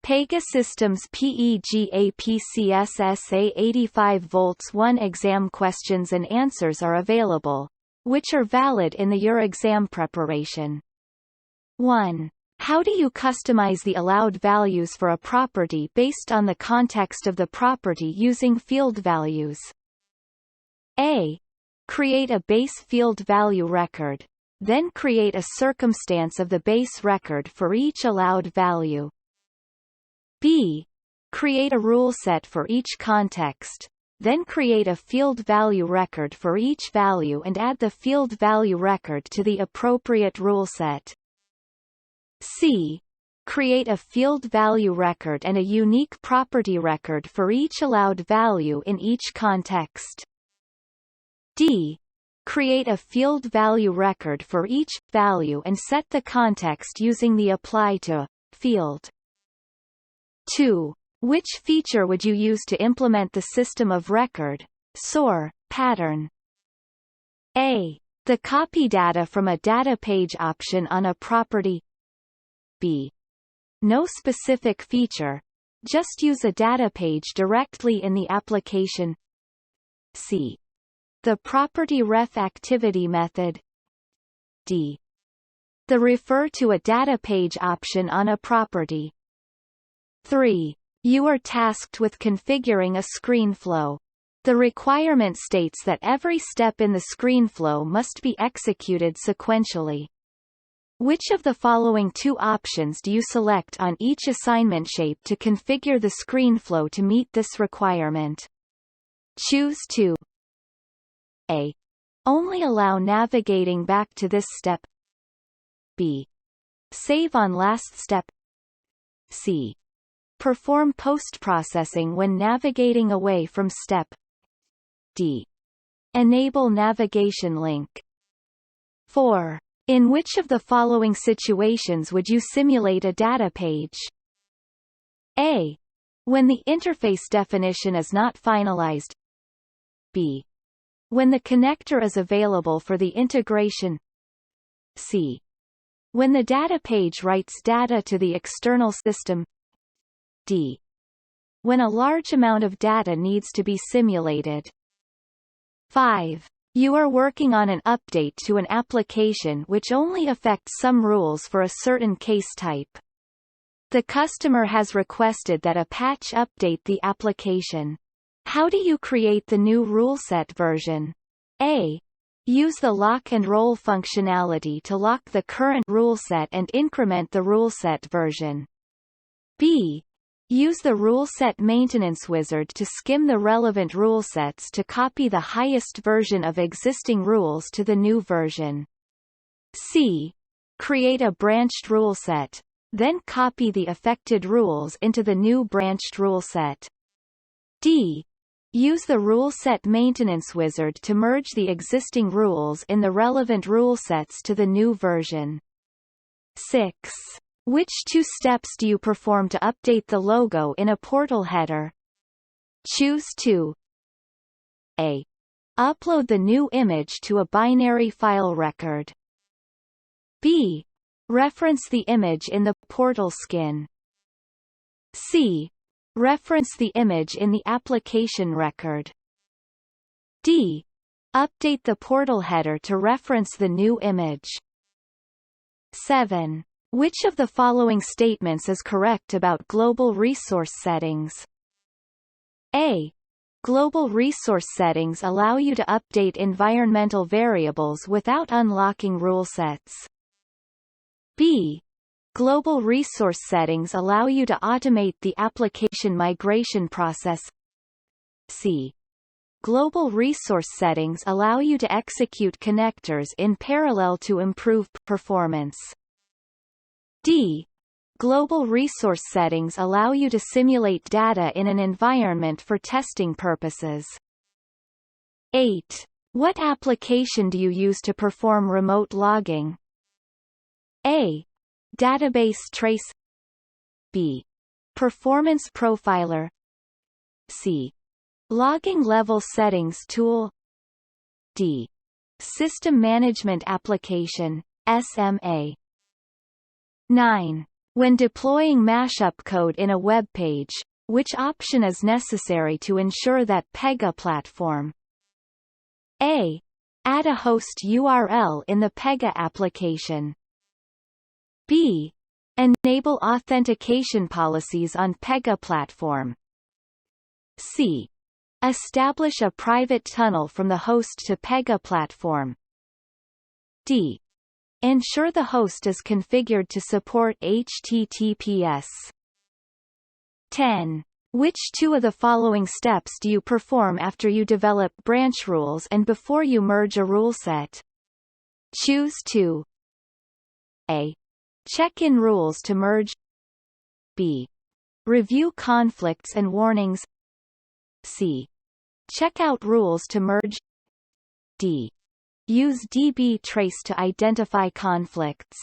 Pegasystems PEGAPCSSA85V1 exam questions and answers are available, which are valid in your exam preparation. 1. How do you customize the allowed values for a property based on the context of the property using field values? A. Create a base field value record. Then create a circumstance of the base record for each allowed value. B. Create a rule set for each context. Then create a field value record for each value and add the field value record to the appropriate rule set. C. Create a field value record and a unique property record for each allowed value in each context. D. Create a field value record for each value and set the context using the apply to field. 2. Which feature would you use to implement the system of record SOR pattern? A. The copy data from a data page option on a property. B. No specific feature. Just use a data page directly in the application. C. The property ref activity method. D. The refer to a data page option on a property. 3. You are tasked with configuring a screen flow. The requirement states that every step in the screen flow must be executed sequentially. Which of the following two options do you select on each assignment shape to configure the screen flow to meet this requirement? Choose 2. A. Only allow navigating back to this step. B. Save on last step. C. Perform post-processing when navigating away from step. D. Enable navigation link. 4. In which of the following situations would you simulate a data page? A. When the interface definition is not finalized. B. When the connector is available for the integration. C. When the data page writes data to the external system. D. When a large amount of data needs to be simulated. 5. You are working on an update to an application which only affects some rules for a certain case type. The customer has requested that a patch update the application. How do you create the new rule set version? A. Use the lock and roll functionality to lock the current rule set and increment the rule set version. B. Use the rule set maintenance wizard to skim the relevant rule sets to copy the highest version of existing rules to the new version. C. Create a branched rule set. Then copy the affected rules into the new branched rule set. D. Use the rule set maintenance wizard to merge the existing rules in the relevant rule sets to the new version. 6. Which two steps do you perform to update the logo in a portal header? Choose 2. A. Upload the new image to a binary file record. B. Reference the image in the portal skin. C. Reference the image in the application record. D. Update the portal header to reference the new image. 7. Which of the following statements is correct about global resource settings? A. Global resource settings allow you to update environmental variables without unlocking rule sets. B. Global resource settings allow you to automate the application migration process. C. Global resource settings allow you to execute connectors in parallel to improve performance. D. Global resource settings allow you to simulate data in an environment for testing purposes. 8. What application do you use to perform remote logging? A. Database trace. B. Performance profiler. C. Logging level settings tool. D. System management application, SMA. 9. When deploying mashup code in a web page, which option is necessary to ensure that Pega platform? A. Add a host URL in the Pega application. B. Enable authentication policies on Pega platform. C. Establish a private tunnel from the host to Pega platform. D. Ensure the host is configured to support HTTPS. 10. Which two of the following steps do you perform after you develop branch rules and before you merge a rule set? Choose 2. A. Check in rules to merge. B. Review conflicts and warnings. C. Check out rules to merge. D. Use DB trace to identify conflicts.